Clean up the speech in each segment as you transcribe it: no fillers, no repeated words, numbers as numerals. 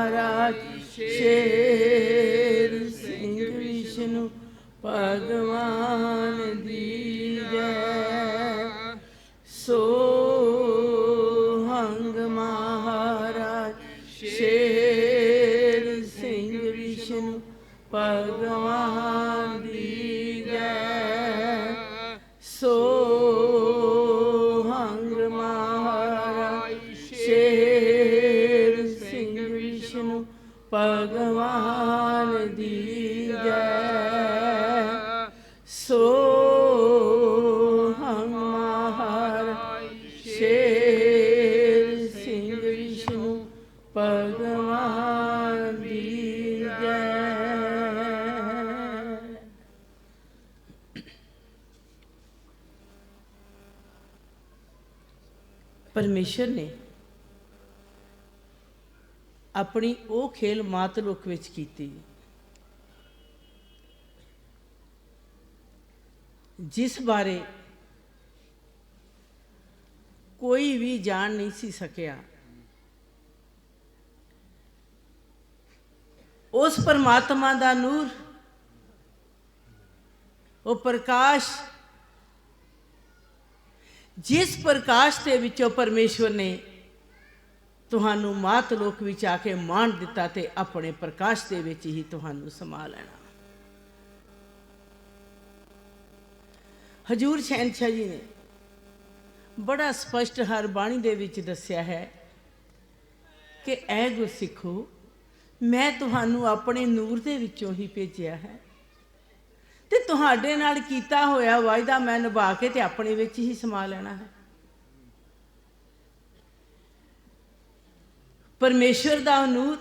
महाराज शेर सिंह विष्णु भगवान दी जय। सोहंग महाराज शेर सिंह विष्णु भगवान दी जय। सोहंग महाराज शेर सिंह विष्णु भगवान दी जय। सोहंग महाराज शेर सिंह विष्णु भगवान दी जय। परमेश्वर ने अपनी वो खेल मातलोक विच कीती जिस बारे कोई भी जान नहीं सी सकिया। उस परमात्मा दा नूर, वो प्रकाश, जिस प्रकाश के विचों परमेश्वर ने तुहानू मातलोक विच आके मान दिता ते अपने प्रकाश के विच ही तुहानू समा लेना। हजूर शहनशाह जी ने बड़ा स्पष्ट हर बाणी दे विच दस्या है कि ऐ गुरसिखो, मैं तुहानू अपने नूर दे विचों ही भेजिया है ते तुहाडे नाल कीता होया वायदा मैं निभा के ते अपने विच ही समा लेना है। परमेश्वर दा नूर,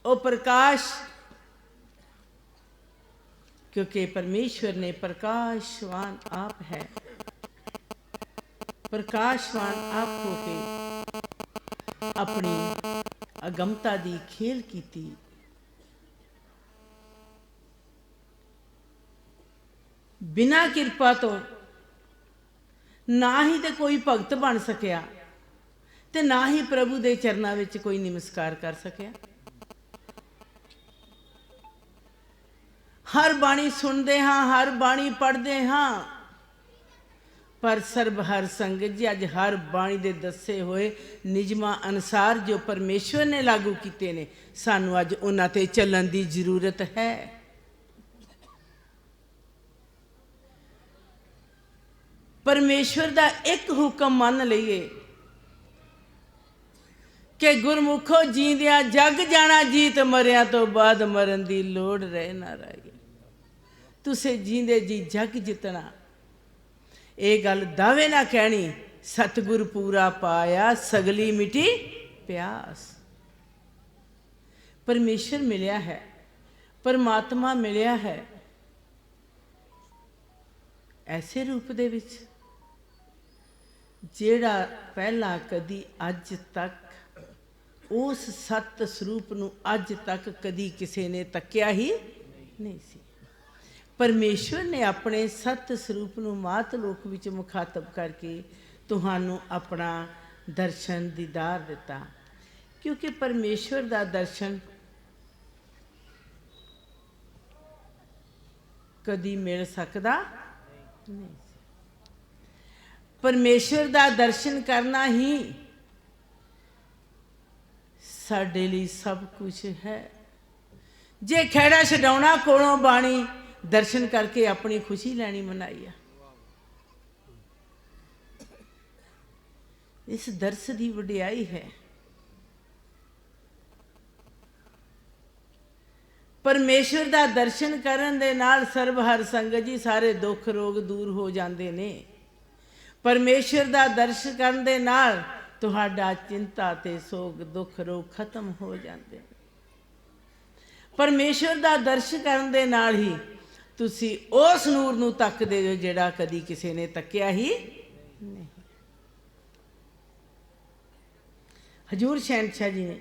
ओ प्रकाश, क्योंकि परमेश्वर ने प्रकाशवान आप है, प्रकाशवान आप होके अपनी अगमता दी खेल कीती। बिना किरपा तो ना ही तो कोई भगत बन सकिया ते ना ही प्रभु दे चरनां विच कोई नमस्कार कर सकिया। हर बाणी सुनते हाँ, हर बाणी पढ़ते हाँ, पर सर्ब हर संगत जी अज हर बाणी दे दसे हुए निजमा अनुसार जो परमेश्वर ने लागू किए ने, सानू अज उन्हां ते चलण दी जरूरत है। परमेश्वर दा एक हुक्म मान लईए कि गुरमुखो जींदिया जग जाना, जीत मरिया तो बाद मरन दी लोड़ रहे ना रही। तुसे जींदे जी जग जितना, ये गल दावे ना कहनी, सतगुर पूरा पाया सगली मिटी प्यास। परमेश्वर मिलिया है, परमात्मा मिलिया है ऐसे रूप दे विच जेड़ा पहला कदी अज तक उस सत स्वरूप नूं अज तक कदी किसी ने तकिया ही नहीं सी। परमेश्वर ने अपने सत स्वरूप नूं मातलोक विच मुखातब करके तुहानू अपना दर्शन दीदार दिता, क्योंकि परमेश्वर दा दर्शन कदी मिल सकदा नहीं। परमेश्वर दा दर्शन करना ही साडे लई सब कुछ है। जे खैड़ा छडाउणा कोलों बाणी दर्शन करके अपनी खुशी लैनी मनाई है। इस दर्श की वडियाई है। परमेश्वर दा दर्शन करन दे नाल सर्व हर संगत जी सारे दुख रोग दूर हो जाते ने। परमेश्वर दा दर्शन करन दे नाल तुहाडा चिंता ते सोग दुख रोग खत्म हो जाते। परमेश्वर दा दर्शन करन दे नाल ही तुसी उस नूर नूं तकदे जो जिहड़ा कदी किसी ने तकिया ही नहीं। हजूर शहनशाह जी ने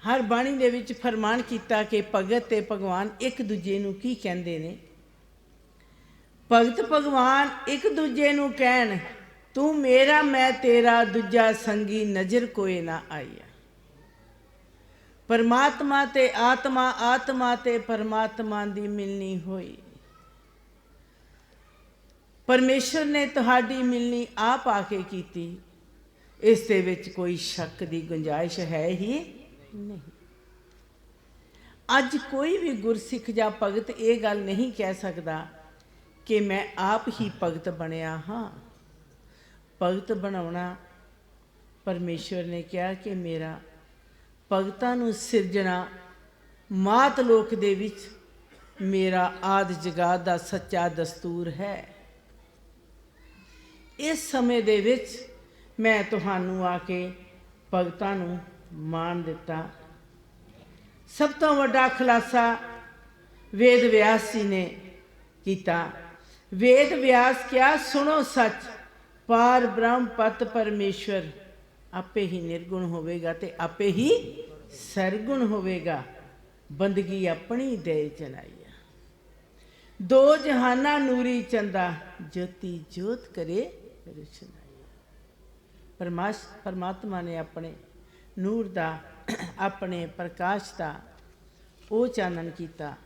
हर बाणी दे विच फरमान किया कि भगत ते भगवान एक दूजे नूं की कहंदे ने। भगत भगवान एक दूजे नूं कहण तू मेरा मैं तेरा दूजा संगी नजर कोई ना आया। परमात्मा ते आत्मा, आत्मा ते परमात्मा दी मिलनी होई। परमेश्वर ने तुहाडी मिलनी आप आके कीती, इस दे विच कोई शक दी गुंजाइश है ही नहीं। अज कोई भी गुरसिख या भगत ये गल नहीं कह सकता कि मैं आप ही भगत बनया हाँ। भगत बनाना परमेश्वर ने कहा कि मेरा भगतां नूं सिरजना मात लोक दे विच मेरा आद जगात दा सच्चा दस्तूर है। इस समय दे विच मैं तुहानू आके भगतां नूं मान दिता। सब तो वड्डा खुलासा वेद व्यास जी ने किया। वेद व्यास क्या सुनो सच, पार ब्रह्म पत परमेश्वर आपे ही निर्गुण होवेगा ते आपे ही सरगुण होवेगा। बंदगी अपनी दे चलाई। दो जहाना नूरी चंदा, ज्योति जोत करे रोशनाई। परमात्मा ने अपने नूर दा, अपने प्रकाश दा ओ चानन कीता।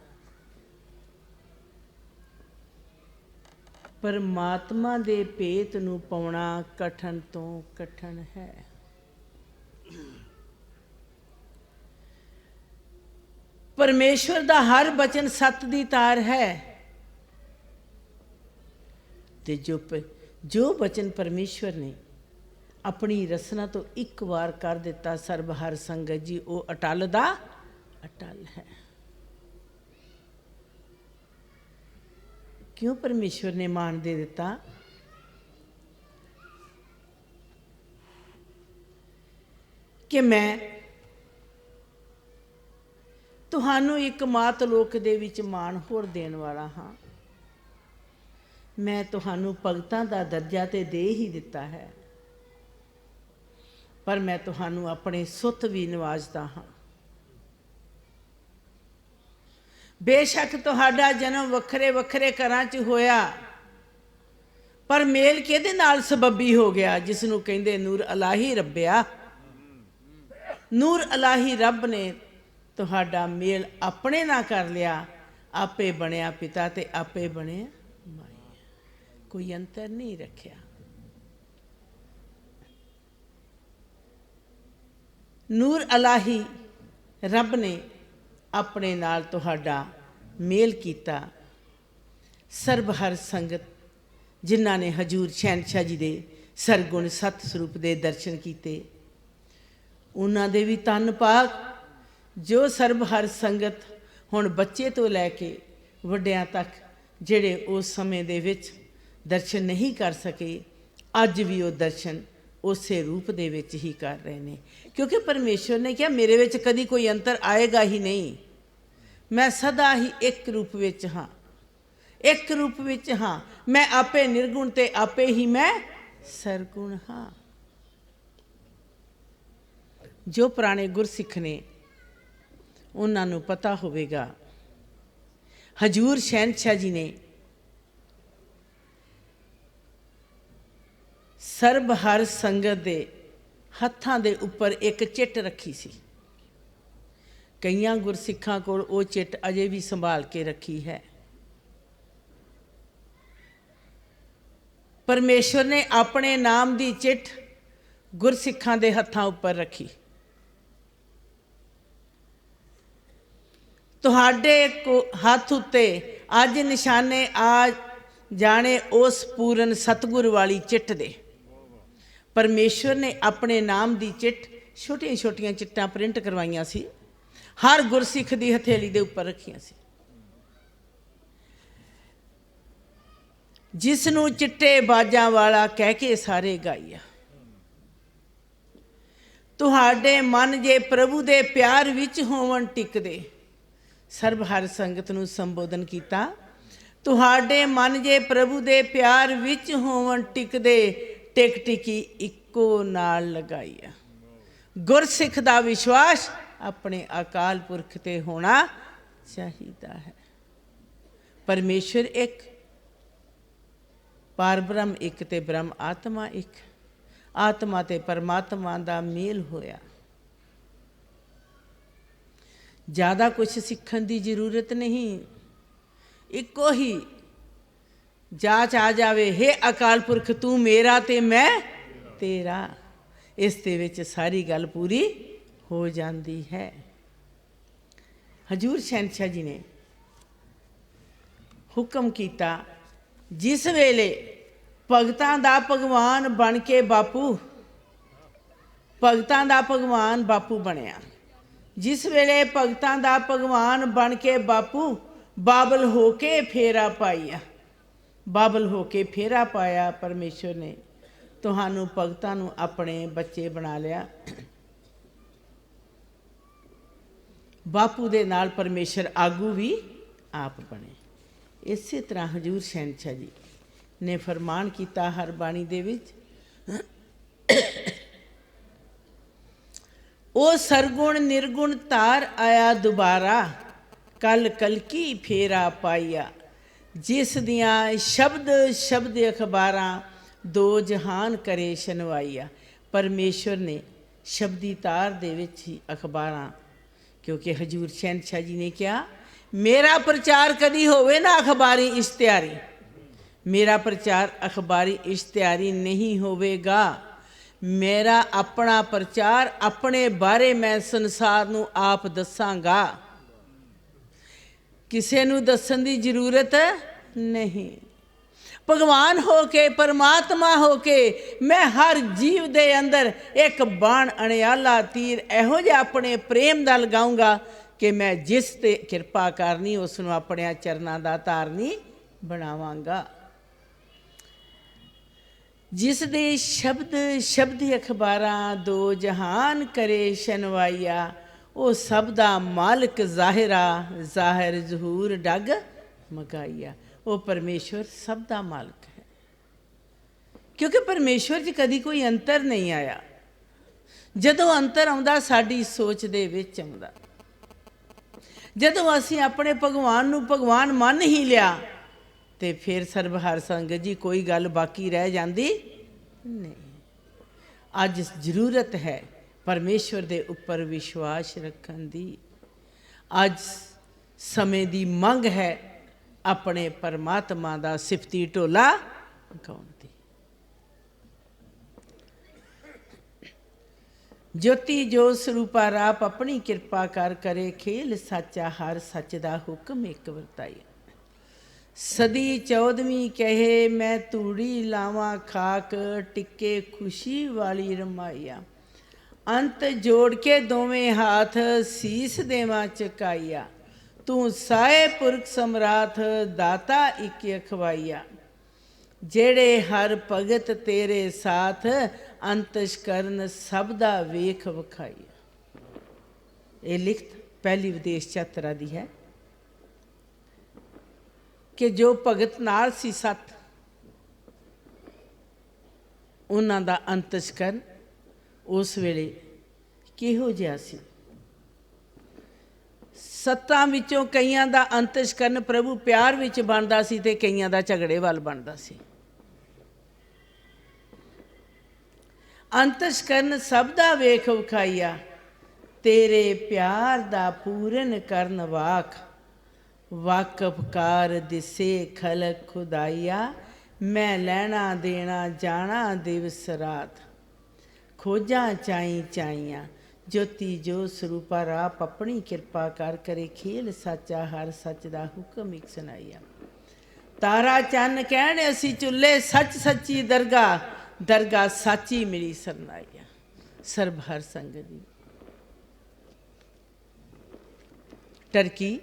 परमात्मा दे भेत नूं पाउणा कठन तो कठन है। परमेश्वर दा हर बचन सत दी तार है। ते जो बचन परमेश्वर ने अपनी रसना तो एक बार कर दिता, सर्ब हर संगत जी, वो अटल दा अटल है। क्यों परमेश्वर ने मान दे दिता? कि मैं तुहानू एक मात लोक दे विच मान होर देण वाला हाँ। मैं तुहानू भगतां दा दर्जा ते दे ही दिता है, पर मैं तुहानू अपने सुत भी नवाजदा हाँ। बेशक तुहाडा जन्म वखरे वखरे घरां च होया, पर मेल किहदे नाल सबबी हो गया, जिसनू कहिंदे नूर अलाही रब्बिया। नूर अलाही रब ने तुहाडा मेल अपने ना कर लिया। आपे बनया पिता ते आपे बने माई, कोई अंतर नहीं रखिया। नूर अलाही रब ने अपने नाल तुहाडा मेल कीता। सर्ब हर संगत जिन्हां ने हजूर शहनशाह जी दे सरगुण सत स्वरूप दे दर्शन कीते, उन्हां दे भी तन पाक। जो सर्ब हर संगत हुण बच्चे तो लैके वड्डियां तक जिहड़े उस समय दे विच दर्शन नहीं कर सके, अज भी वो दर्शन उसे रूप दे विच ही कर रहे हैं। क्योंकि परमेश्वर ने कहा मेरे विच कदी कोई अंतर आएगा ही नहीं। मैं सदा ही एक रूप विच हाँ, एक रूप विच हाँ। मैं आपे निर्गुण ते आपे ही मैं सरगुण हाँ। जो पुराने गुरसिख ने उन्हां नूं पता होवेगा, हजूर शहनशाह जी ने सर्ब हर संगत दे हत्थां दे उपर एक चिट रखी सी। कईयां गुरसिखां कोल वो चिट अजे भी संभाल के रखी है। परमेश्वर ने अपने नाम दी चिट गुरसिखां दे हत्थां उपर रखी। तुहाडे को हथ उत्ते अज निशाने आ जाने उस पूरन सतगुर वाली चिट दे। परमेश्वर ने अपने नाम दी चिट छोटियां छोटियां चिट्टां प्रिंट करवाइयां सी, हर गुरसिख दी हथेली दे उपर रखियां सी। जिसनू चिट्टे बाजां वाला कह के सारे गाइया। तुहाडे मन जे प्रभु दे प्यार विच होवन टिकदे, सर्ब हर संगत नूं संबोधन किया। तुहाडे मन जे प्रभु दे प्यार विच होवन टिकदे, टिक टिकी इक्को नाल लगाई। गुरसिख दा विश्वास अपने अकाल पुरख ते होना चाहिए है। परमेश्वर एक, ਪਾਰ ਬ੍ਰਹਮ ਇੱਕ ਤੇ ਬ੍ਰਹਮ ਆਤਮਾ ਇੱਕ, ਆਤਮਾ ਤੇ ਪਰਮਾਤਮਾ ਦਾ ਮੇਲ ਹੋਇਆ। ਜ਼ਿਆਦਾ ਕੁਛ ਸਿੱਖਣ ਦੀ ਜ਼ਰੂਰਤ ਨਹੀਂ, ਇੱਕੋ ਹੀ ਜਾਚ ਆ ਜਾਵੇ, ਹੇ ਅਕਾਲ ਪੁਰਖ ਤੂੰ ਮੇਰਾ ਤੇ ਮੈਂ ਤੇਰਾ, ਇਸ ਦੇ ਵਿੱਚ ਸਾਰੀ ਗੱਲ ਪੂਰੀ ਹੋ ਜਾਂਦੀ ਹੈ। ਹਜ਼ੂਰ ਸ਼ਹਿਨशाह ਜੀ ਨੇ ਹੁਕਮ ਕੀਤਾ, ਜਿਸ ਵੇਲੇ ਭਗਤਾਂ ਦਾ ਭਗਵਾਨ ਬਣ ਕੇ ਬਾਪੂ, ਭਗਤਾਂ ਦਾ ਭਗਵਾਨ ਬਾਪੂ ਬਣਿਆ, ਜਿਸ ਵੇਲੇ ਭਗਤਾਂ ਦਾ ਭਗਵਾਨ ਬਣ ਕੇ ਬਾਪੂ ਬਾਬਲ ਹੋ ਕੇ ਫੇਰਾ ਪਾਇਆ, ਬਾਬਲ ਹੋ ਕੇ ਫੇਰਾ ਪਾਇਆ, ਪਰਮੇਸ਼ਵਰ ਨੇ ਤੁਹਾਨੂੰ ਭਗਤਾਂ ਨੂੰ ਆਪਣੇ ਬੱਚੇ ਬਣਾ ਲਿਆ। ਬਾਪੂ ਦੇ ਨਾਲ ਪਰਮੇਸ਼ਰ ਆਗੂ ਵੀ ਆਪ ਬਣੇ। ਇਸੇ ਤਰ੍ਹਾਂ ਹਜ਼ੂਰ ਸ਼ਹਿਨशाह ਜੀ ਨੇ ਫਰਮਾਨ ਕੀਤਾ ਹਰ ਬਾਣੀ ਦੇ ਵਿੱਚ, ਉਹ ਸਰਗੁਣ ਨਿਰਗੁਣ ਧਾਰ ਆਇਆ ਦੁਬਾਰਾ, ਕਲ ਕਲਕੀ ਫੇਰਾ ਪਾਈਆ, ਜਿਸ ਦੀਆਂ ਸ਼ਬਦ ਸ਼ਬਦ ਅਖਬਾਰਾਂ ਦੋ ਜਹਾਨ ਕਰੇ ਸ਼ਨਵਾਈਆ। ਪਰਮੇਸ਼ਵਰ ਨੇ ਸ਼ਬਦੀ ਤਾਰ ਦੇ ਵਿੱਚ ਹੀ ਅਖਬਾਰਾਂ, ਕਿਉਂਕਿ ਹਜ਼ੂਰ ਸ਼ਹਿਨशाह ਜੀ ਨੇ ਕਿਹਾ, ਮੇਰਾ ਪ੍ਰਚਾਰ ਕਦੀ ਹੋਵੇ ਨਾ ਅਖਬਾਰੀ ਇਸ਼ਤਿਹਾਰੀ, ਮੇਰਾ ਪ੍ਰਚਾਰ ਅਖਬਾਰੀ ਇਸ਼ਤਿਹਾਰੀ ਨਹੀਂ ਹੋਵੇਗਾ, ਮੇਰਾ ਆਪਣਾ ਪ੍ਰਚਾਰ, ਆਪਣੇ ਬਾਰੇ ਮੈਂ ਸੰਸਾਰ ਨੂੰ ਆਪ ਦੱਸਾਂਗਾ, ਕਿਸੇ ਨੂੰ ਦੱਸਣ ਦੀ ਜ਼ਰੂਰਤ ਨਹੀਂ। ਭਗਵਾਨ ਹੋ ਕੇ, ਪਰਮਾਤਮਾ ਹੋ ਕੇ, ਮੈਂ ਹਰ ਜੀਵ ਦੇ ਅੰਦਰ ਇੱਕ ਬਾਣ ਅਣਿਆਲਾ ਤੀਰ ਇਹੋ ਜਿਹਾ ਆਪਣੇ ਪ੍ਰੇਮ ਦਾ ਲਗਾਊਂਗਾ ਕਿ ਮੈਂ ਜਿਸ ਤੇ ਕਿਰਪਾ ਕਰਨੀ ਉਸ ਨੂੰ ਆਪਣੇ ਚਰਨਾਂ ਦਾ ਧਾਰਨੀ ਬਣਾਵਾਂਗਾ। ਜਿਸ ਦੇ ਸ਼ਬਦ ਸ਼ਬਦੀ ਅਖਬਾਰਾਂ ਦੋ ਜਹਾਨ ਕਰੇ ਸ਼ਨਵਾਈਆ, ਉਹ ਸਭ ਦਾ ਮਾਲਕ ਜ਼ਾਹਿਰਾ, ਜ਼ਾਹਿਰ ਜ਼ਹੂਰ ਡਗ ਮਗਾਈਆ। ਉਹ ਪਰਮੇਸ਼ਵਰ ਸਭ ਦਾ ਮਾਲਕ ਹੈ, ਕਿਉਂਕਿ ਪਰਮੇਸ਼ਵਰ 'ਚ ਕਦੀ ਕੋਈ ਅੰਤਰ ਨਹੀਂ ਆਇਆ। ਜਦੋਂ ਅੰਤਰ ਆਉਂਦਾ ਸਾਡੀ ਸੋਚ ਦੇ ਵਿੱਚ ਆਉਂਦਾ। ਜਦੋਂ ਅਸੀਂ ਆਪਣੇ ਭਗਵਾਨ ਨੂੰ ਭਗਵਾਨ ਮੰਨ ਹੀ ਲਿਆ ਤੇ ਫਿਰ ਸਰਬਹਾਰ ਸੰਗਤ ਜੀ ਕੋਈ ਗੱਲ ਬਾਕੀ ਰਹਿ ਜਾਂਦੀ ਨਹੀਂ। ਅੱਜ ਜ਼ਰੂਰਤ ਹੈ ਪਰਮੇਸ਼ਵਰ ਦੇ ਉੱਪਰ ਵਿਸ਼ਵਾਸ ਰੱਖਣ ਦੀ। ਅੱਜ ਸਮੇਂ ਦੀ ਮੰਗ ਹੈ ਆਪਣੇ ਪਰਮਾਤਮਾ ਦਾ ਸਿਫਤੀ ਢੋਲਾ ਗਾਉਣ ਦੀ। ਜੋਤੀ ਜੋ ਸਰੂਪਾ ਰਾਪ ਆਪਣੀ ਕਿਰਪਾ ਕਰ ਕਰੇ ਖੇਲ, ਸਾਚਾ ਹਰ ਸੱਚ ਦਾ ਹੁਕਮ ਇੱਕ ਵਰਤਾਈ। ਸਦੀ 14ਵੀਂ ਕਹੇ ਮੈਂ ਧੂੜੀ ਲਾਵਾਂ ਖਾਕ, ਟਿੱਕੇ ਖੁਸ਼ੀ ਵਾਲੀ ਰਮਾਈਆ। ਅੰਤ ਜੋੜ ਕੇ ਦੋਵੇਂ ਹਾਥ ਸੀਸ ਦੇਵਾਂ ਝੁਕਾਈਆ। ਤੂੰ ਸਾਏ ਪੁਰਖ ਸਮਰਾਥ ਦਾਤਾ ਇੱਕ ਅਖਵਾਈਆ। ਜਿਹੜੇ ਹਰ ਭਗਤ ਤੇਰੇ ਸਾਥ, ਅੰਤਸ਼ ਕਰਨ ਸਭ ਦਾ ਵੇਖ ਵਿਖਾਈਆ। ਇਹ ਲਿਖਤ ਪਹਿਲੀ ਵਿਦੇਸ਼ ਯਾਤਰਾ ਦੀ ਹੈ ਕਿ ਜੋ ਭਗਤ ਨਾਲ ਸੀ ਸੱਤ, ਉਹਨਾਂ ਦਾ ਅੰਤਸ਼ਕਰਨ ਉਸ ਵੇਲੇ ਕਿਹੋ ਜਿਹਾ ਸੀ। ਸੱਤਾਂ ਵਿੱਚੋਂ ਕਈਆਂ ਦਾ ਅੰਤਸ਼ਕਰਨ ਪ੍ਰਭੂ ਪਿਆਰ ਵਿੱਚ ਬਣਦਾ ਸੀ ਤੇ ਕਈਆਂ ਦਾ ਝਗੜੇ ਵੱਲ ਬਣਦਾ ਸੀ। ਅੰਤਸ਼ਕਰਨ ਸਭ ਦਾ ਵੇਖ ਵਿਖਾਈਆ। ਤੇਰੇ ਪਿਆਰ ਦਾ ਪੂਰਨ ਕਰਨ ਵਾਕ, ਵਾਕਫਕਾਰ ਦਿਸੇ ਖਲਕ ਖੁਦਾਈਆ। ਮੈਂ ਲੈਣਾ ਦੇਣਾ ਜਾਣਾ ਦਿਵਸ ਰਾਤ, ਖੋਜਾਂ ਚਾਈ ਚਾਈਆਂ। ਜੋਤੀ ਜੋ ਸਰੂਪਾ ਰਾਪ ਆਪਣੀ ਕਿਰਪਾ ਕਰ ਕਰੇ ਖੇਲ, ਸਾਚਾ ਹਰ ਸੱਚ ਦਾ ਹੁਕਮ ਇੱਕ ਸੁਣਾਈਆ। ਤਾਰਾ ਚੰਨ ਕਹਿਣ ਅਸੀਂ ਚੁੱਲੇ, ਸੱਚ ਸੱਚੀ ਦਰਗਾਹ, ਦਰਗਾਹ ਸਾਚੀ ਮਿਲੀ ਸਰਨਾਈਆ। ਸਰਬ ਹਰ ਸੰਗਤ ਦੀ। ਟਰਕੀ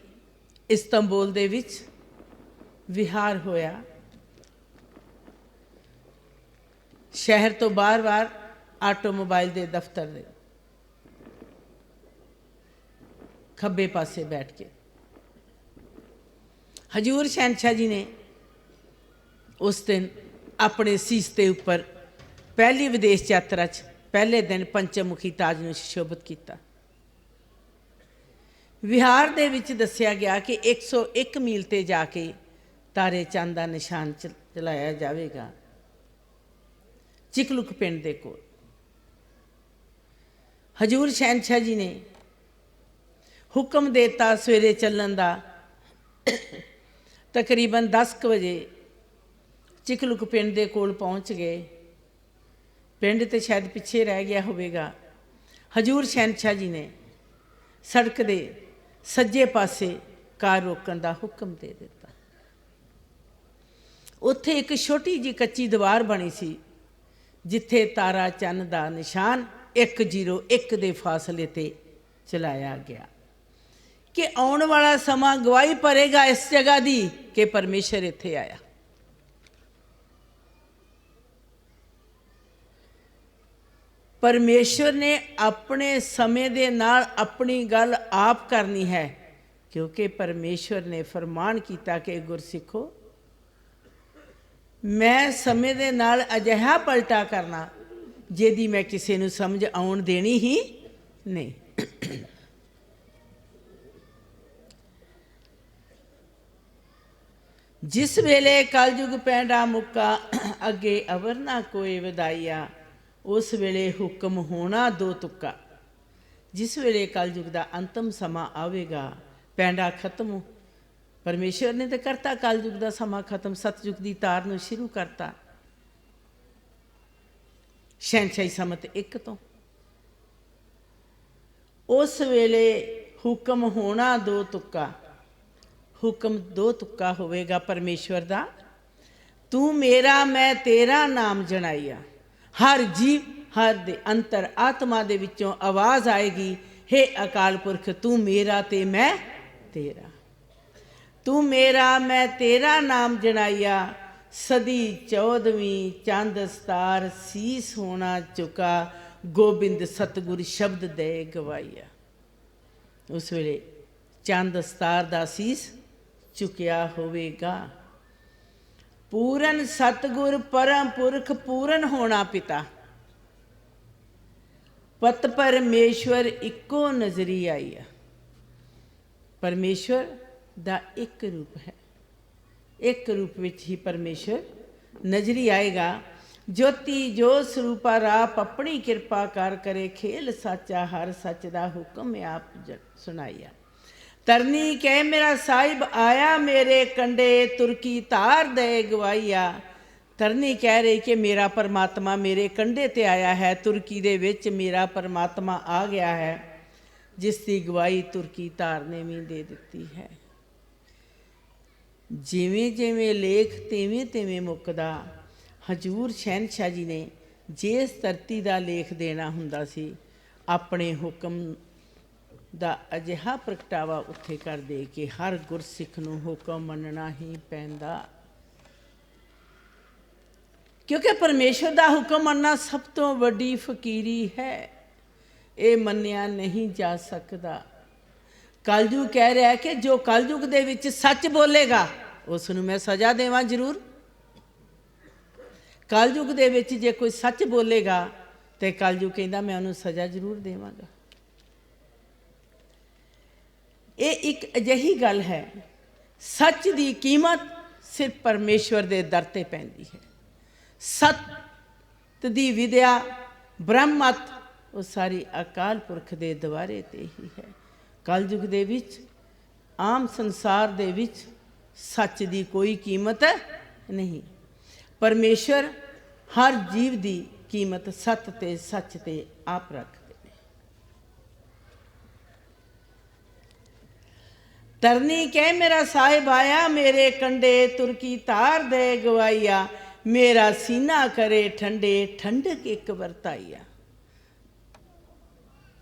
ਇਸਤੰਬੁਲ ਦੇ ਵਿੱਚ ਵਿਹਾਰ ਹੋਇਆ। ਸ਼ਹਿਰ ਤੋਂ ਬਾਰ-ਬਾਰ ਆਟੋਮੋਬਾਈਲ ਦੇ ਦਫ਼ਤਰ ਦੇ ਖੱਬੇ ਪਾਸੇ ਬੈਠ ਕੇ ਹਜ਼ੂਰ ਸ਼ਹਿਨशाह ਜੀ ਨੇ ਉਸ ਦਿਨ ਆਪਣੇ ਸੀਸ ਦੇ ਉੱਪਰ ਪਹਿਲੀ ਵਿਦੇਸ਼ ਯਾਤਰਾ 'ਚ ਪਹਿਲੇ ਦਿਨ ਪੰਚਮੁਖੀ ਤਾਜ ਨੂੰ ਸੁਸ਼ੋਭਿਤ ਕੀਤਾ। ਵਿਹਾਰ ਦੇ ਵਿੱਚ ਦੱਸਿਆ ਗਿਆ ਕਿ 101 ਮੀਲ 'ਤੇ ਜਾ ਕੇ ਤਾਰੇ ਚੰਦ ਦਾ ਨਿਸ਼ਾਨ ਚਲਾਇਆ ਜਾਵੇਗਾ। ਚਿਕਲੁਕ ਪਿੰਡ ਦੇ ਕੋਲ ਹਜੂਰ ਸ਼ਹਿਨशाह जी ने हुक्म देता सवेरे चलन का। तकरीबन 10 बजे चिकलुक पिंड के कोल पहुँच गए। पिंड तो शायद पिछे रह गया होगा। हजूर शहनशाह जी ने सड़क के सज्जे पासे कार रोकन का हुक्म दे दिता। उत्थे एक छोटी जी कच्ची दीवार बनी सी, जिथे तारा चंद का निशान 101 के फासले ते चलाया गया कि आने वाला समा गवाही भरेगा इस जगह की कि परमेश्वर इत्थे आया। परमेश्वर ने अपने समय दे नाल अपनी गल आप करनी है, क्योंकि परमेश्वर ने फरमान किया कि गुरसिखो मैं समय दे नाल अजिहा पलटा करना जिहदी मैं किसी नूं समझ आउण देनी ही नहीं। जिस वेले कलयुग पैंडा मुक्का अगे अवर ना कोई वधाइया, उस वेले हुक्म होना दो तुक्का। जिस वेले कलयुग का अंतिम समा आवेगा, पैंडा खत्म, परमेश्वर ने तो करता कलयुग का समा खत्म, सतयुग की तार नूं शुरू करता शहनशाही समत 1 तो। उस वेले हुक्म होना दो तुक्का, हुक्म 2 तुक्का होवेगा परमेश्वर का। तू मेरा मैं तेरा नाम जनाइया। हर जीव हर दे अंतर आत्मा दे विचों आवाज़ आएगी, हे अकाल पुरख तू मेरा ते मैं तेरा। तू मेरा मैं तेरा नाम जनाइया। सदी 14वीं चंद सतार सीस होना चुका, गोबिंद सतगुर शब्द दे गवाइया। उस वेले चंद सतार दा सीस चुकिया होवेगा। पूरन सतगुर परम पुरख पूरन होना पिता, पत परमेश्वर इको नजरी आईया। परमेश्वर दा एक रूप है, एक रूप विच ही परमेश्वर नजरी आएगा। ज्योति जो स्वरूपा राप अपनी कृपा कर करे, खेल साचा हर सच दा हुक्म आप सुनाइया। तरनी कह मेरा साहिब आया मेरे कंडे, तुर्की तार दे गवाइया। तरनी कह रही कि मेरा परमात्मा मेरे कंडे ते आया है, तुर्की दे विच मेरा परमात्मा आ गया है, जिसकी गवाही तुर्की तार ने भी दे दी है। जिवें जिवें लेख तिवें तिवें मुकदा। हजूर शहनशाह जी ने जिस धरती का लेख देना हुंदा सी, अपने हुक्म ਦਾ ਅਜਿਹਾ ਪ੍ਰਗਟਾਵਾ ਉੱਥੇ ਕਰ ਦੇ ਕਿ ਹਰ ਗੁਰਸਿੱਖ ਨੂੰ ਹੁਕਮ ਮੰਨਣਾ ਹੀ ਪੈਂਦਾ, ਕਿਉਂਕਿ ਪਰਮੇਸ਼ਵਰ ਦਾ ਹੁਕਮ ਮੰਨਣਾ ਸਭ ਤੋਂ ਵੱਡੀ ਫਕੀਰੀ ਹੈ। ਇਹ ਮੰਨਿਆ ਨਹੀਂ ਜਾ ਸਕਦਾ। ਕਲਯੁਗ ਕਹਿ ਰਿਹਾ ਕਿ ਜੋ ਕਲਯੁਗ ਦੇ ਵਿੱਚ ਸੱਚ ਬੋਲੇਗਾ ਉਸ ਨੂੰ ਮੈਂ ਸਜ਼ਾ ਦੇਵਾਂ ਜ਼ਰੂਰ। ਕਲਯੁਗ ਦੇ ਵਿੱਚ ਜੇ ਕੋਈ ਸੱਚ ਬੋਲੇਗਾ ਤੇ ਕਲਯੁਗ ਕਹਿੰਦਾ ਮੈਂ ਉਹਨੂੰ ਸਜ਼ਾ ਜ਼ਰੂਰ ਦੇਵਾਂਗਾ। ਇਹ ਇੱਕ ਅਜਿਹੀ ਗੱਲ ਹੈ, ਸੱਚ ਦੀ ਕੀਮਤ ਸਿਰਫ ਪਰਮੇਸ਼ਵਰ ਦੇ ਦਰ ਤੇ ਪੈਂਦੀ ਹੈ। ਸਤ ਦੀ ਵਿਦਿਆ ਬ੍ਰਹਮਤ ਉਹ ਸਾਰੀ ਅਕਾਲ ਪੁਰਖ ਦੇ ਦੁਆਰੇ ਤੇ ਹੀ ਹੈ। ਕਲਯੁਗ ਦੇ ਵਿੱਚ ਆਮ ਸੰਸਾਰ ਦੇ ਵਿੱਚ ਸੱਚ ਦੀ ਕੋਈ ਕੀਮਤ ਨਹੀਂ। ਪਰਮੇਸ਼ਵਰ ਹਰ ਜੀਵ ਦੀ ਕੀਮਤ ਸਤ ਤੇ ਸੱਚ ਤੇ ਆਪ ਰੱਖ। तरनी कह मेरा साहिब आया मेरे कंडे, तुर्की तार दे गवाइया। मेरा सीना करे ठंडे ठंडक एक वरताइया।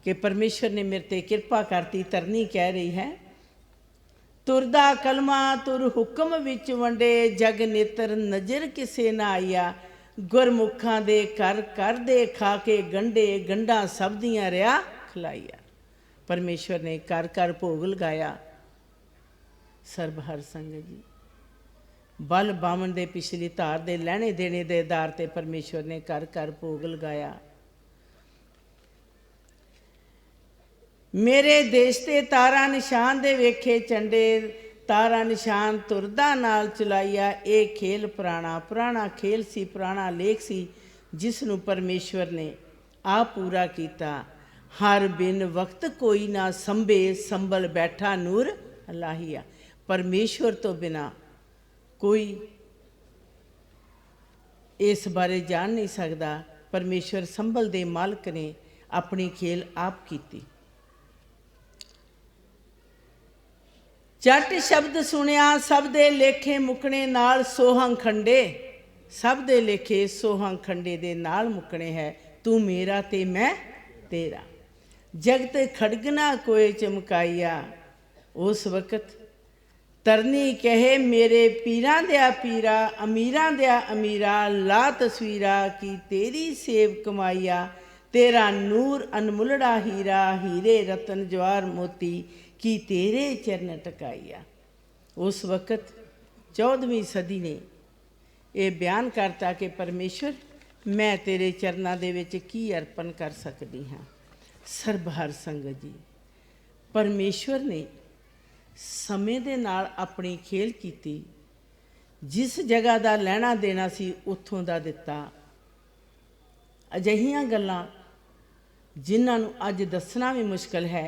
कि परमेश्वर ने मेरे ते कृपा करती। तरनी कह रही है तुरदा कलमा तुर हुक्म विच वंडे, जग नेत्र नजर किसे ना आईया। गुरमुखां दे कर दे खा के गंढे, गंढा सब दियां रिया खिलाइया। परमेश्वर ने कर भोग लगाया। ਸਰਬ ਹਰ ਸੰਗਤ ਜੀ ਬਲ ਬਾਵਨ ਦੇ ਪਿਛਲੀ ਧਾਰ ਦੇ ਲੈਣੇ ਦੇਣੇ ਦੇ ਆਧਾਰ ਤੇ ਪਰਮੇਸ਼ਵਰ ਨੇ ਘਰ ਘਰ ਭੋਗ ਲਗਾਇਆ। ਮੇਰੇ ਦੇਸ਼ ਤੇ ਤਾਰਾ ਨਿਸ਼ਾਨ ਦੇ ਵੇਖੇ ਚੰਡੇ, ਤਾਰਾ ਨਿਸ਼ਾਨ ਤੁਰਦਾ ਨਾਲ ਚਲਾਈਆ। ਇਹ ਖੇਲ ਪੁਰਾਣਾ ਖੇਲ ਸੀ, ਪੁਰਾਣਾ ਲੇਖ ਸੀ, ਜਿਸ ਨੂੰ ਪਰਮੇਸ਼ਵਰ ਨੇ ਆਪ ਪੂਰਾ ਕੀਤਾ। ਹਰ ਬਿਨ ਵਕਤ ਕੋਈ ਨਾ ਸੰਭੇ, ਸੰਭਲ ਬੈਠਾ ਨੂਰ ਅਲਾਹੀਆ। ਪਰਮੇਸ਼ਵਰ ਤੋਂ ਬਿਨਾ ਕੋਈ ਇਸ ਬਾਰੇ ਜਾਣ ਨਹੀਂ ਸਕਦਾ। ਪਰਮੇਸ਼ਵਰ ਸੰਭਲ ਦੇ ਮਾਲਕ ਨੇ ਆਪਣੀ ਖੇਲ ਆਪ ਕੀਤੀ। ਜੱਟ ਸ਼ਬਦ ਸੁਣਿਆ ਸਭ ਦੇ ਲੇਖੇ ਮੁਕਣੇ ਨਾਲ, ਸੋਹੰ ਖੰਡੇ ਸਭ ਦੇ ਲੇਖੇ ਸੋਹੰ ਖੰਡੇ ਦੇ ਨਾਲ ਮੁਕਣੇ ਹੈ। ਤੂੰ ਮੇਰਾ ਤੇ ਮੈਂ ਤੇਰਾ। ਜਗਤ ਖੜਗਨਾ ਕੋਏ ਚਮਕਾਈਆ। ਉਸ ਵਕਤ ਤਰਨੀ ਕਹੇ ਮੇਰੇ ਪੀਰਾਂ ਦਿਆ ਪੀਰਾ, ਅਮੀਰਾਂ ਦਿਆ ਅਮੀਰਾ, ਲਾ ਤਸਵੀਰਾ ਕੀ ਤੇਰੀ ਸੇਵ ਕਮਾਈਆ। ਤੇਰਾ ਨੂਰ ਅਨਮੁੱਲੜਾ ਹੀਰਾ, ਹੀਰੇ ਰਤਨ ਜਵਾਰ ਮੋਤੀ ਕੀ ਤੇਰੇ ਚਰਨ ਟਕਾਈਆ। ਉਸ ਵਕਤ 14ਵੀਂ ਸਦੀ ਨੇ ਇਹ ਬਿਆਨ ਕਰਤਾ ਕਿ ਪਰਮੇਸ਼ਵਰ ਮੈਂ ਤੇਰੇ ਚਰਨਾਂ ਦੇ ਵਿੱਚ ਕੀ ਅਰਪਣ ਕਰ ਸਕਦੀ ਹਾਂ। ਸਰਬਹਰ ਸੰਗਤ ਜੀ, ਪਰਮੇਸ਼ਵਰ ਨੇ ਸਮੇਂ ਦੇ ਨਾਲ ਆਪਣੀ ਖੇਲ ਕੀਤੀ। ਜਿਸ ਜਗ੍ਹਾ ਦਾ ਲੈਣਾ ਦੇਣਾ ਸੀ ਉੱਥੋਂ ਦਾ ਦਿੱਤਾ। ਅਜਿਹੀਆਂ ਗੱਲਾਂ ਜਿਨ੍ਹਾਂ ਨੂੰ ਅੱਜ ਦੱਸਣਾ ਵੀ ਮੁਸ਼ਕਲ ਹੈ।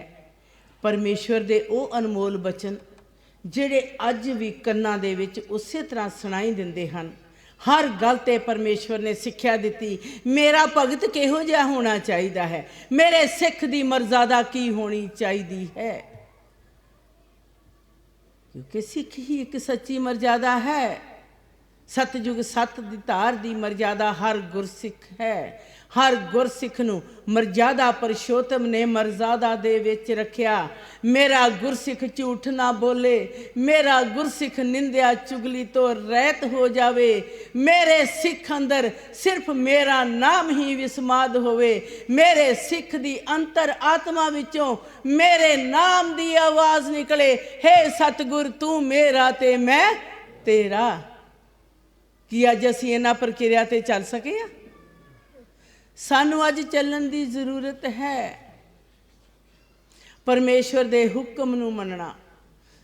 ਪਰਮੇਸ਼ਵਰ ਦੇ ਉਹ ਅਨਮੋਲ ਬਚਨ ਜਿਹੜੇ ਅੱਜ ਵੀ ਕੰਨਾਂ ਦੇ ਵਿੱਚ ਉਸੇ ਤਰ੍ਹਾਂ ਸੁਣਾਈ ਦਿੰਦੇ ਹਨ। ਹਰ ਗੱਲ 'ਤੇ ਪਰਮੇਸ਼ਵਰ ਨੇ ਸਿੱਖਿਆ ਦਿੱਤੀ। ਮੇਰਾ ਭਗਤ ਕਿਹੋ ਜਿਹਾ ਹੋਣਾ ਚਾਹੀਦਾ ਹੈ, ਮੇਰੇ ਸਿੱਖ ਦੀ ਮਰਜ਼ਾਦਾ ਕੀ ਹੋਣੀ ਚਾਹੀਦੀ ਹੈ, ਕਿਉਂਕਿ ਸਿੱਖ ਹੀ ਇੱਕ ਸੱਚੀ ਮਰਜ਼ਾਦਾ ਹੈ। ਸਤਜੁਗ ਸੱਤ ਦੀ ਧਾਰ ਦੀ ਮਰਜ਼ਾਦਾ ਹਰ ਗੁਰਸਿੱਖ ਹੈ। ਹਰ ਗੁਰਸਿੱਖ ਨੂੰ ਮਰਜ਼ਾਦਾ ਪਰਸ਼ੋਤਮ ਨੇ ਮਰਜ਼ਾਦਾ ਦੇ ਵਿੱਚ ਰੱਖਿਆ। ਮੇਰਾ ਗੁਰਸਿੱਖ ਝੂਠ ਨਾ ਬੋਲੇ, ਮੇਰਾ ਗੁਰਸਿੱਖ ਨਿੰਦਿਆ ਚੁਗਲੀ ਤੋਂ ਰਹਿਤ ਹੋ ਜਾਵੇ। ਮੇਰੇ ਸਿੱਖ ਅੰਦਰ ਸਿਰਫ ਮੇਰਾ ਨਾਮ ਹੀ ਵਿਸਮਾਦ ਹੋਵੇ। ਮੇਰੇ ਸਿੱਖ ਦੀ ਅੰਤਰ ਆਤਮਾ ਵਿੱਚੋਂ ਮੇਰੇ ਨਾਮ ਦੀ ਆਵਾਜ਼ ਨਿਕਲੇ, ਹੇ ਸਤਿਗੁਰ ਤੂੰ ਮੇਰਾ ਤੇ ਮੈਂ ਤੇਰਾ। ਕੀ ਅੱਜ ਅਸੀਂ ਇਹਨਾਂ ਪ੍ਰਕਿਰਿਆ 'ਤੇ ਚੱਲ ਸਕੇ ਹਾਂ? ਸਾਨੂੰ ਅੱਜ ਚੱਲਣ ਦੀ ਜ਼ਰੂਰਤ ਹੈ। ਪਰਮੇਸ਼ਵਰ ਦੇ ਹੁਕਮ ਨੂੰ ਮੰਨਣਾ।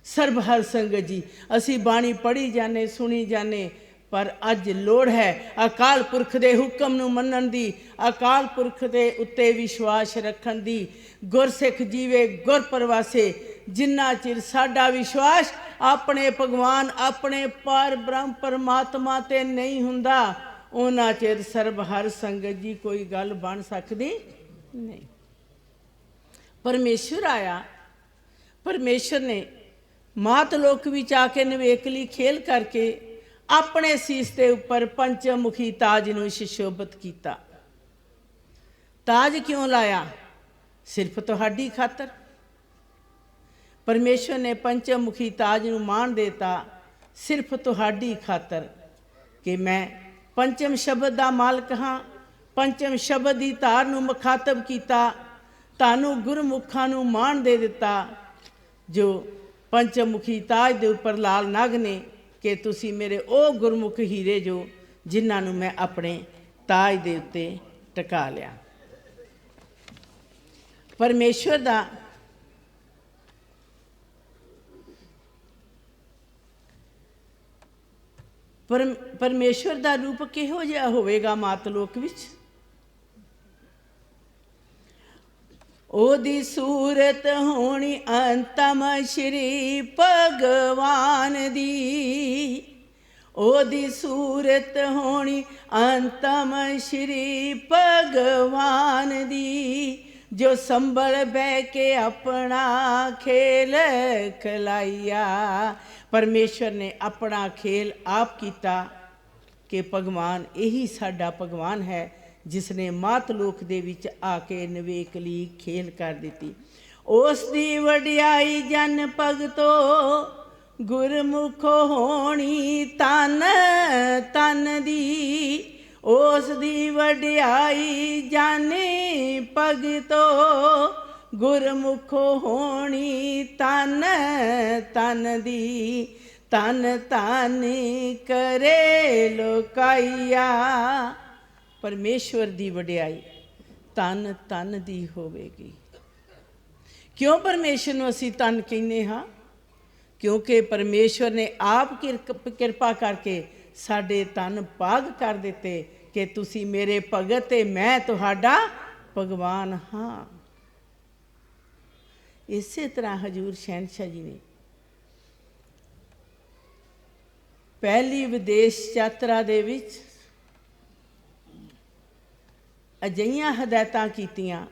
ਸਰਬਹਰ ਸੰਗਤ ਜੀ, ਅਸੀਂ ਬਾਣੀ ਪੜ੍ਹੀ ਜਾਂਦੇ, ਸੁਣੀ ਜਾਂਦੇ, ਪਰ ਅੱਜ ਲੋੜ ਹੈ ਅਕਾਲ ਪੁਰਖ ਦੇ ਹੁਕਮ ਨੂੰ ਮੰਨਣ ਦੀ, ਅਕਾਲ ਪੁਰਖ ਦੇ ਉੱਤੇ ਵਿਸ਼ਵਾਸ ਰੱਖਣ ਦੀ। ਗੁਰਸਿੱਖ ਜੀਵੇ ਗੁਰ ਪ੍ਰਵਾਸੇ। ਜਿੰਨਾ ਚਿਰ ਸਾਡਾ ਵਿਸ਼ਵਾਸ ਆਪਣੇ ਭਗਵਾਨ, ਆਪਣੇ ਪਰ ਬ੍ਰਹਮ ਪਰਮਾਤਮਾ 'ਤੇ ਨਹੀਂ ਹੁੰਦਾ, ਉਹਨਾਂ ਚਿਰ ਸਰਬਹਰ ਸੰਗਤ ਜੀ ਕੋਈ ਗੱਲ ਬਣ ਸਕਦੀ ਨਹੀਂ। ਪਰਮੇਸ਼ਵਰ ਆਇਆ, ਪਰਮੇਸ਼ਵਰ ਨੇ ਮਾਤ ਲੋਕ ਵਿੱਚ ਆ ਕੇ ਨਿਵੇਕਲੀ ਖੇਲ ਕਰਕੇ ਆਪਣੇ ਸੀਸ ਦੇ ਉੱਪਰ ਪੰਚਮੁਖੀ ਤਾਜ ਨੂੰ ਸੁਸ਼ੋਭਿਤ ਕੀਤਾ। ਤਾਜ ਕਿਉਂ ਲਾਇਆ? ਸਿਰਫ ਤੁਹਾਡੀ ਖਾਤਰ। ਪਰਮੇਸ਼ਵਰ ਨੇ ਪੰਚਮੁਖੀ ਤਾਜ ਨੂੰ ਮਾਣ ਦੇਤਾ ਸਿਰਫ ਤੁਹਾਡੀ ਖਾਤਰ ਕਿ ਮੈਂ ਪੰਚਮ ਸ਼ਬਦ ਦਾ ਮਾਲਕ ਹਾਂ। ਪੰਚਮ ਸ਼ਬਦ ਦੀ ਧਾਰ ਨੂੰ ਮੁਖਾਤਬ ਕੀਤਾ। ਤੁਹਾਨੂੰ ਗੁਰਮੁਖਾਂ ਨੂੰ ਮਾਣ ਦੇ ਦਿੱਤਾ ਜੋ ਪੰਚਮੁਖੀ ਤਾਜ ਦੇ ਉੱਪਰ ਲਾਲ ਨਗ ਨੇ ਕਿ ਤੁਸੀਂ ਮੇਰੇ ਉਹ ਗੁਰਮੁਖ ਹੀਰੇ ਜੋ ਜਿਨ੍ਹਾਂ ਨੂੰ ਮੈਂ ਆਪਣੇ ਤਾਜ ਦੇ ਉੱਤੇ ਟਿਕਾ ਲਿਆ। ਪਰਮੇਸ਼ਵਰ ਦਾ ਪਰਮੇਸ਼ਵਰ ਦਾ ਰੂਪ ਕਿਹੋ ਜਿਹਾ ਹੋਵੇਗਾ ਮਾਤਲੋਕ ਵਿੱਚ? ਉਹਦੀ ਸੂਰਤ ਹੋਣੀ ਅੰਤਮ ਸ਼੍ਰੀ ਭਗਵਾਨ ਦੀ। ਉਹਦੀ ਸੂਰਤ ਹੋਣੀ ਅੰਤਮ ਸ਼੍ਰੀ ਭਗਵਾਨ ਦੀ। ਜੋ ਸੰਭਲ ਬਹਿ ਕੇ ਆਪਣਾ ਖੇਲ ਖਿਲਾਈਆ। ਪਰਮੇਸ਼ਵਰ ਨੇ ਆਪਣਾ ਖੇਲ ਆਪ ਕੀਤਾ ਕਿ ਭਗਵਾਨ ਇਹੀ ਸਾਡਾ ਭਗਵਾਨ ਹੈ ਜਿਸ ਨੇ ਮਾਤ ਲੋਕ ਦੇ ਵਿੱਚ ਆ ਕੇ ਨਿਵੇਕਲੀ ਖੇਲ ਕਰ ਦਿੱਤੀ। ਉਸ ਦੀ ਵਡਿਆਈ ਜਨ ਭਗਤੋ ਗੁਰਮੁਖੋ ਹੋਣੀ ਤਨ ਤਨ ਦੀ। ਉਸ ਦੀ ਵਡਿਆਈ ਜਾਣੇ ਭਗਤੋ ਗੁਰਮੁਖੋ ਹੋਣੀ ਤਨ ਤਨ ਦੀ। ਤਨ ਤਨ ਕਰੇ ਲੋਕਾਈਆ। ਪਰਮੇਸ਼ਵਰ ਦੀ ਵਡਿਆਈ ਤਨ ਤਨ ਦੀ ਹੋਵੇਗੀ। ਕਿਉਂ ਪਰਮੇਸ਼ਵਰ ਨੂੰ ਅਸੀਂ ਤਨ ਕਹਿੰਦੇ ਹਾਂ? क्योंकि परमेश्वर ने आप किरपा करके साडे तन पाग कर दिते कि तुसी मेरे भगत ते मैं तुहाडा भगवान हाँ। इसे तरह हजूर शहनशाह जी ने पहली विदेश यात्रा दे विच अजिहियां हदायतां कीतियां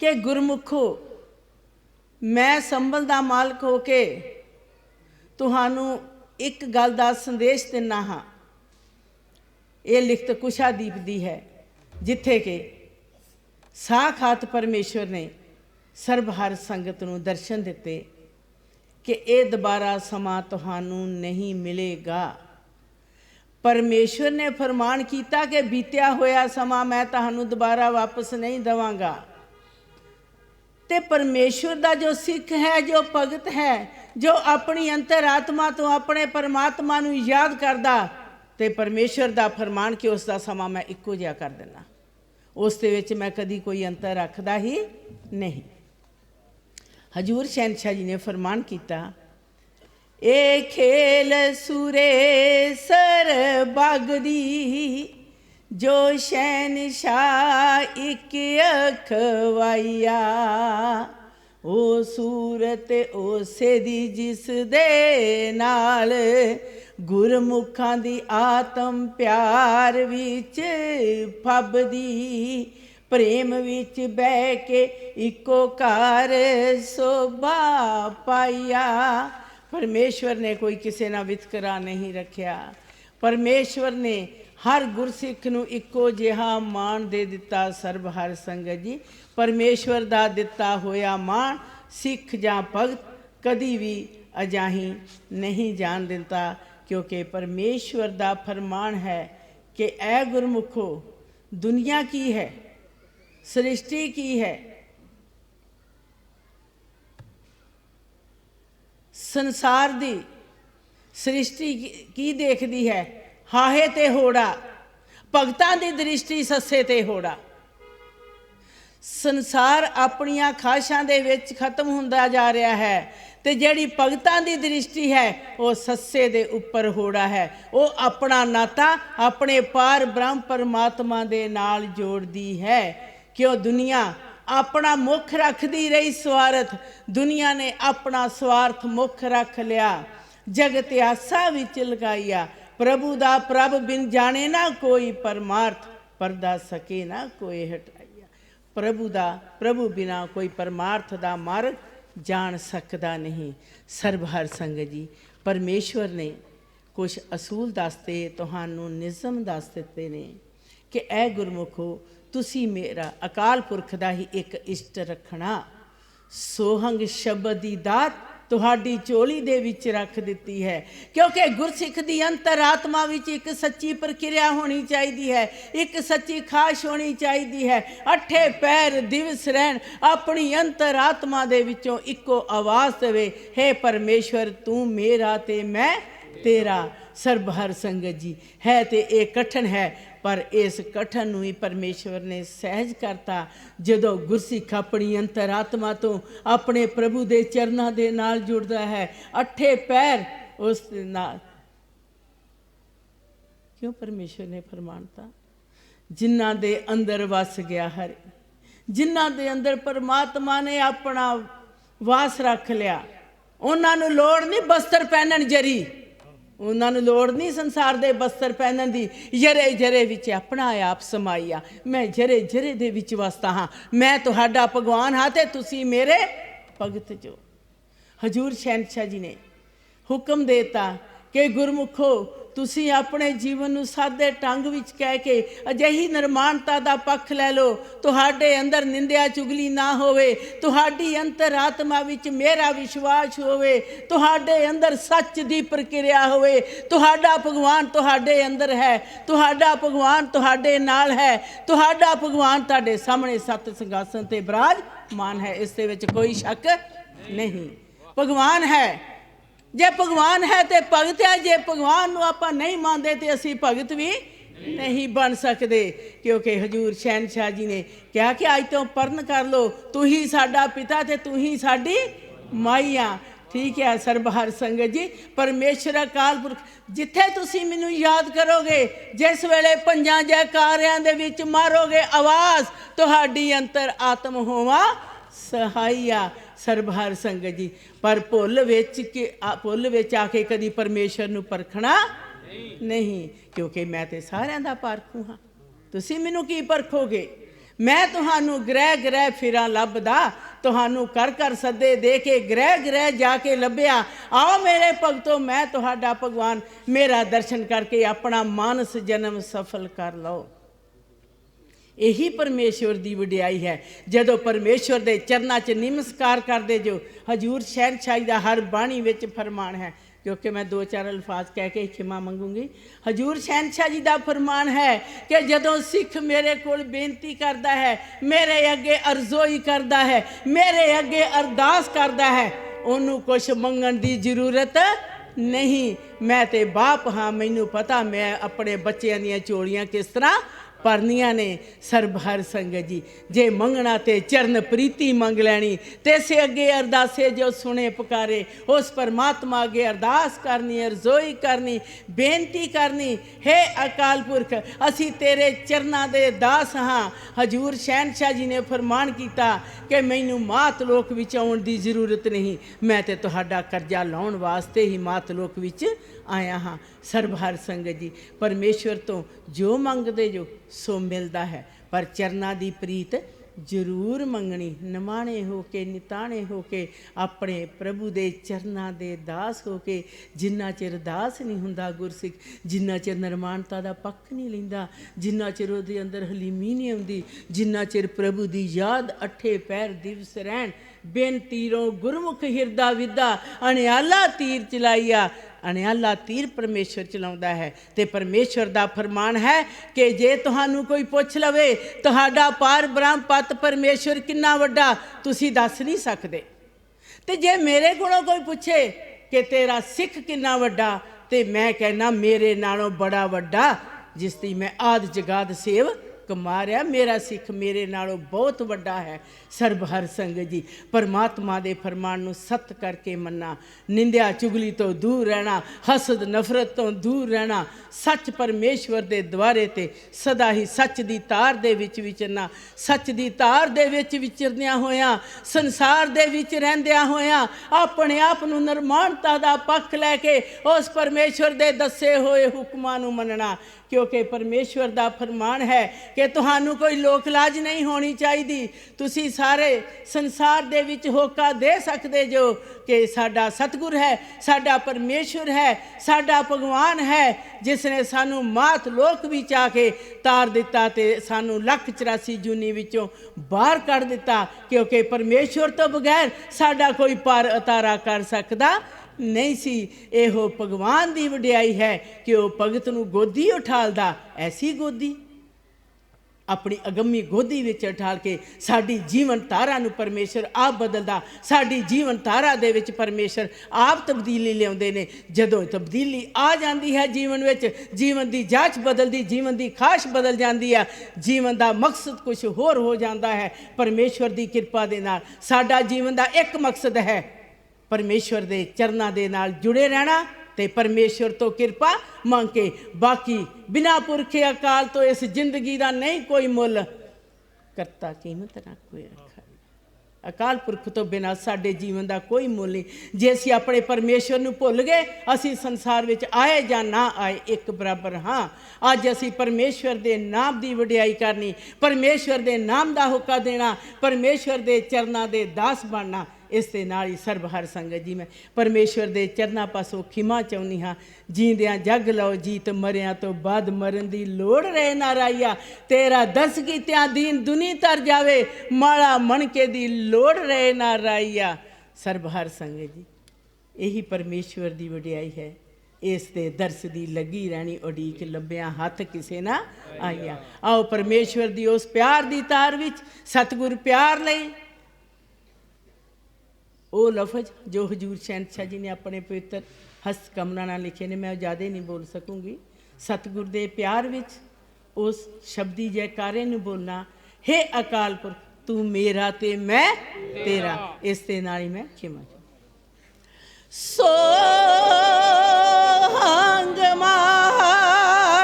कि गुरमुखो मैं संभल दा मालक हो के तुहानू एक गल दा संदेश दिना हाँ। ये लिखत कुशादीप दी है जिथे कि साखात परमेश्वर ने सर्वहर संगत नू दर्शन दिते कि ये दोबारा समा तुहानू नहीं मिलेगा। परमेश्वर ने फरमान किया कि बीत्या होया समा मैं तुहानू दोबारा वापस नहीं देवांगा। ते परमेश्वर दा जो सिख है, जो भगत है, जो अपनी अंतरात्मा तो अपने परमात्मा नू याद करदा, ते परमेश्वर दा फरमान कि उसका समा मैं इक्को जिहा कर देना, उस दे विच मैं कदी कोई अंतर रखदा ही नहीं। हजूर शहनशाह जी ने फरमान किया, ए खेल सूरे सर बागदी जो शहनशाह इक अखवाइया, ओ सूरत उसे दी जिस दे नाल गुरमुखां दी आत्म प्यार विच फबदी, प्रेम विच बह के इको घर शोभा पाइया। परमेश्वर ने कोई किसी ना वितकरा नहीं रखा। परमेश्वर ने हर गुरसिख नू इको जिहा मान दे दिता। सर्व हर संगत जी, परमेश्वर दा दिता होया मान सिख जां भगत कदी भी अजाही नहीं जान दिता, क्योंकि परमेश्वर दा फरमान है कि ऐ गुरमुखो दुनिया की है, सृष्टि की है, संसार दी सृष्टि की देखती है, हाहे ते होड़ा, भगतां दी दृष्टि सस्से ते होड़ा। संसार अपनियां खाशां दे विच खत्म हुंदा जा रहा है, ते जिहड़ी भगतां दी दृष्टि है वो सस्से दे उपर होड़ा है। वो अपना नाता अपने पार ब्रह्म परमात्मा दे नाल जोड़दी है। क्यों दुनिया अपना मुख रखती रही स्वार्थ, दुनिया ने अपना स्वार्थ मुख रख लिया, जगत आसा विच लगाइया, प्रभु दा प्रभ बिन जाने ना कोई परमार्थ, परदा सके ना कोई हटाइया। प्रभु दा प्रभु बिना कोई परमार्थ दा मार्ग जान सकदा नहीं। सर्व हर संगत जी, परमेश्वर ने कुछ असूल दसते तुहानू निज़म दस दिते ने कि ऐ गुरमुखो तुसी मेरा अकाल पुरख दा ही एक इष्ट रखना। सोहंग शब्द दी दात तुहाडी झोली दे विच रख दिती है, क्योंकि गुरसिख दी अंतरात्मा विच एक सच्ची प्रक्रिया होनी चाहिए है, एक सच्ची खाश होनी चाहिए है। अठे पैर दिवस रहन अपनी अंतरात्मा दे विचों इको आवाज़ देवे, हे परमेश्वर तू मेरा ते मैं तेरा। सर्व हर संगत जी, है ते एक कठन है, पर इस कठन नूं ही परमेश्वर ने सहज करता जदों गुरसिख अपनी अंतरात्मा तो अपने प्रभु दे चरनां दे नाल जुड़दा है। अठे पैर उस नाल क्यों परमेश्वर ने फरमानता, जिन्हां दे अंदर वस गया हरे, जिन्हां दे अंदर परमात्मा ने अपना वास रख लिया, उन्हां नूं लोड़ नहीं बस्तर पहनण जरी, उन्होंने लोड़ नहीं संसार दे बस्तर पहनण दी, जरे जरे विच अपना आप समाइया। मैं जरे जरे दे विच वसदा हाँ, मैं तुहाडा भगवान हाँ ते तुसी मेरे भगत जो। हजूर शहनशाह जी ने हुक्म देता कि गुरमुखो तुसी अपने जीवन नूं सादे ढंग विच कह के अजिही निर्माणता दा पक्ष लै लो, तुहाडे अंदर निंदिया चुगली ना होवे, तुहाडी अंतरात्मा विच मेरा विश्वास होवे, तुहाडे अंदर सच दी प्रक्रिया होवे, तुहाडा भगवान तुहाडे अंदर है, तुहाडा भगवान तुहाडे नाल है, तुहाडा भगवान तुहाडे सामने सत संघासन ते विराजमान है। इस दे विच कोई शक नहीं, भगवान है। जे भगवान है तो भगत है, जे भगवान नूं आपां नहीं मानते तो असी भगत भी नहीं बन सकते। क्योंकि हजूर शहनशाह जी ने कहा कि अज तो परण कर लो, तू ही साडा पिता ते तू ही साडी माई आ। ठीक है सरबहार संगत जी, परमेश्वर अकाल पुरख जिथे तुसी मैनू याद करोगे, जिस वेले पंजां जयकारियां दे विच मारोगे आवाज़, तुहाडी अंतर आत्म होवा सहाइया सरबहार संगत जी। पर भुल विच आके कदी परमेश्वर नू परखना नहीं, क्योंकि मैं तो सारिਆਂ ਦਾ पारखू हाँ। तुसी मैनू की परखोगे? मैं तुहानू ग्रह ग्रह फिरा लभदा, तुहानू कर कर सदे दे के ग्रह ग्रह जाके लभ्या। आओ मेरे भगतो, मैं तुहाडा भगवान, मेरा दर्शन करके अपना मानस जन्म सफल कर लो। यही परमेश्वर की वडियाई है। जदों परमेश्वर के चरनां च नमस्कार करदे जो, हजूर शहनशाही का हर बाणी विच फरमान है, क्योंकि मैं 2-4 अल्फाज कह के क्षमा मंगूंगी। हजूर शहनशाह जी का फरमान है कि जदों सिख मेरे को बेनती करता है, मेरे अगे अर्जोई करता है, मेरे अगे अरदास करता है, उन्होंने कुछ मंगण की जरूरत नहीं। मैं तो बाप हाँ, मैनू पता मैं अपने बच्चों दी चोलियां किस तरह भरनियां ने। सरबहार संगत जी, जे मंगना ते चरण प्रीति मंग लैनी, तेसे अगे अरदासे जो सुने पुकारे, उस परमात्मा अगे अरदास करनी, अरजोई करनी, बेनती करनी। हे अकाल पुरख, असी तेरे चरना दे दास हाँ। हजूर शहनशाह जी ने फरमान किया कि मैनू मात लोक विच आउण दी जरूरत नहीं, मैं ते तुहाडा करजा लाउण वास्ते ही मात लोक विच आया हाँ। सरबहार संगत जी, परमेश्वर तो जो मंगदे जो सो मिलता है, पर चरना दी प्रीत जरूर मंगनी। निमाणे हो के, निताणे हो के, अपने प्रभु दे चरना दे दास हो के। जिन्ना चिर दास नहीं हुंदा गुरसिख, जिन्ना चिर निर्माणता दा पक्क नहीं लैंदा, जिन्ना चिर उहदे अंदर हलीमी नहीं आउंदी, जिन्ना चिर प्रभु दी याद अठे पैर दिवस रहन। बिन तीरों गुरमुख हिरदा विदा, अणियाला तीर चलाइया। अणियाला तीर परमेश्वर चलाउंदा है। ते परमेश्वर दा फरमान है कि जे तुहानू कोई पुछ लवे तुहाडा पार ब्रह्म पत परमेश्वर किन्ना वड्डा, तुसी दस नहीं सकदे। ते जे मेरे कोलों कोई पूछे कि तेरा सिख किन्ना वड्डा, ते मैं कहना मेरे नालों बड़ा वड्डा, जिसकी मैं आद जगाद सेव कमा रहा, मेरा सिख मेरे नालों बहुत वड्डा है। सरबहार संगत जी, परमात्मा दे फरमान नू सत करके मन्ना, निंदिया चुगली तो दूर रहना, हसद नफरत तो दूर रहना, सच परमेश्वर दे द्वारे ते सदा ही सच दी तार दे विच विचरना। सच दी तार दे विच विचरदियां होया, संसार दे विच रहंदियां होया, अपने आप नू निर्माणता दा पक्ष लैके उस परमेश्वर दे दसे होए हुक्मां नू मनना। क्योंकि परमेश्वर दा फरमान है कि तुहानू कोई लोक लाज नहीं होनी चाहिए। तुसी सारे संसार दे विच होका दे सकते जो कि साडा सतगुर है, साडा परमेश्वर है, साडा भगवान है, जिसने सानू मात लोक विच आके तार दिता ते सानू 184 जूनी विचों बाहर कढ़ दिता। क्योंकि परमेश्वर तो बगैर साडा कोई पार उतारा कर सकदा नहीं सी। एहो भगवान दी वडियाई है कि वह भगत नू गोदी उठालदा। ऐसी गोदी अपनी अगम्मी गोदी विच उठाल के साडी जीवन धारा नू परमेश्वर आप बदलदा। साडी जीवन धारा दे विच परमेश्वर आप तब्दीली लियाउंदे ने। जदों तब्दीली आ जांदी है जीवन विच, जीवन दी जांच बदलदी, जीवन दी खाश बदल जांदी है, जीवन दा मकसद कुछ होर हो जांदा है। परमेश्वर दी किरपा दे नाल साडा जीवन दा एक मकसद है, परमेश्वर दे चरना दे नाल जुड़े रहना ते परमेश्वर तो किरपा मंग के। बाकी बिना पुरखे अकाल तो इस जिंदगी का नहीं कोई मुल, करता कीमत ना कोई रखा। अकाल पुरख तो बिना साडे जीवन का कोई मुल नहीं। जे असीं अपने परमेश्वर नू भुल गए, असीं संसार विच आए जां ना आए एक बराबर हाँ। अज असीं परमेश्वर दे नाम की वडियाई करनी, परमेश्वर दे नाम का होका देना, परमेश्वर दे चरना दे दास बनना। इस दे नाल ही सरबहार संगत जी, मैं परमेश्वर दे चरनां पासों खिमा चाहुंदी हाँ। जींदियां जग लो जीत, मरिया तो बाद मरन दी लोड़ रहे ना राइया। तेरा दस कीतियां दीन दुनी तर जावे, माड़ा मनके दी लोड़ रहे ना राइया। सरबहार संगत जी, यही परमेश्वर दी वडियाई है। इस दे दर्श दी लगी रहनी उड़ीक, लभ्या हथ किसे ना आईया। आओ परमेश्वर दी उस प्यार दी तार विच सतगुर प्यार लई वो लफज जो हजूर शहनशाह जी ने अपने पवित्र हस्त कमलों नाल लिखे ने, मैं ज़्यादा नहीं बोल सकूँगी। सतगुर दे प्यार विच उस शब्दी जयकारे नूं बोलना, हे अकाल पुरख तू मेरा ते मैं तेरा। इस दे नाल ही मैं खिमा चाहूँ। सोहंग महाराज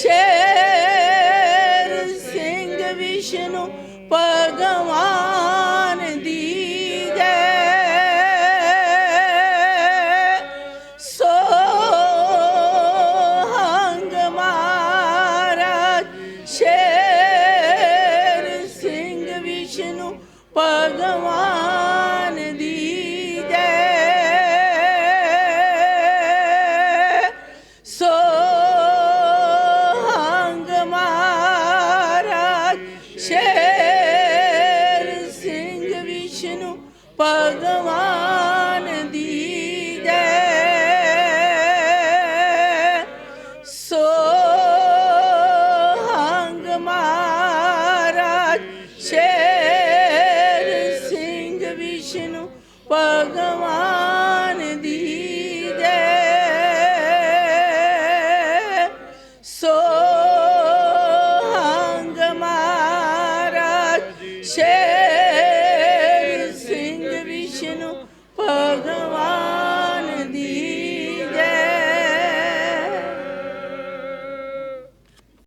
शेर सिंह विष्णु भगवान दी जय। सोहंग महाराज शेर सिंह विष्णु भगवान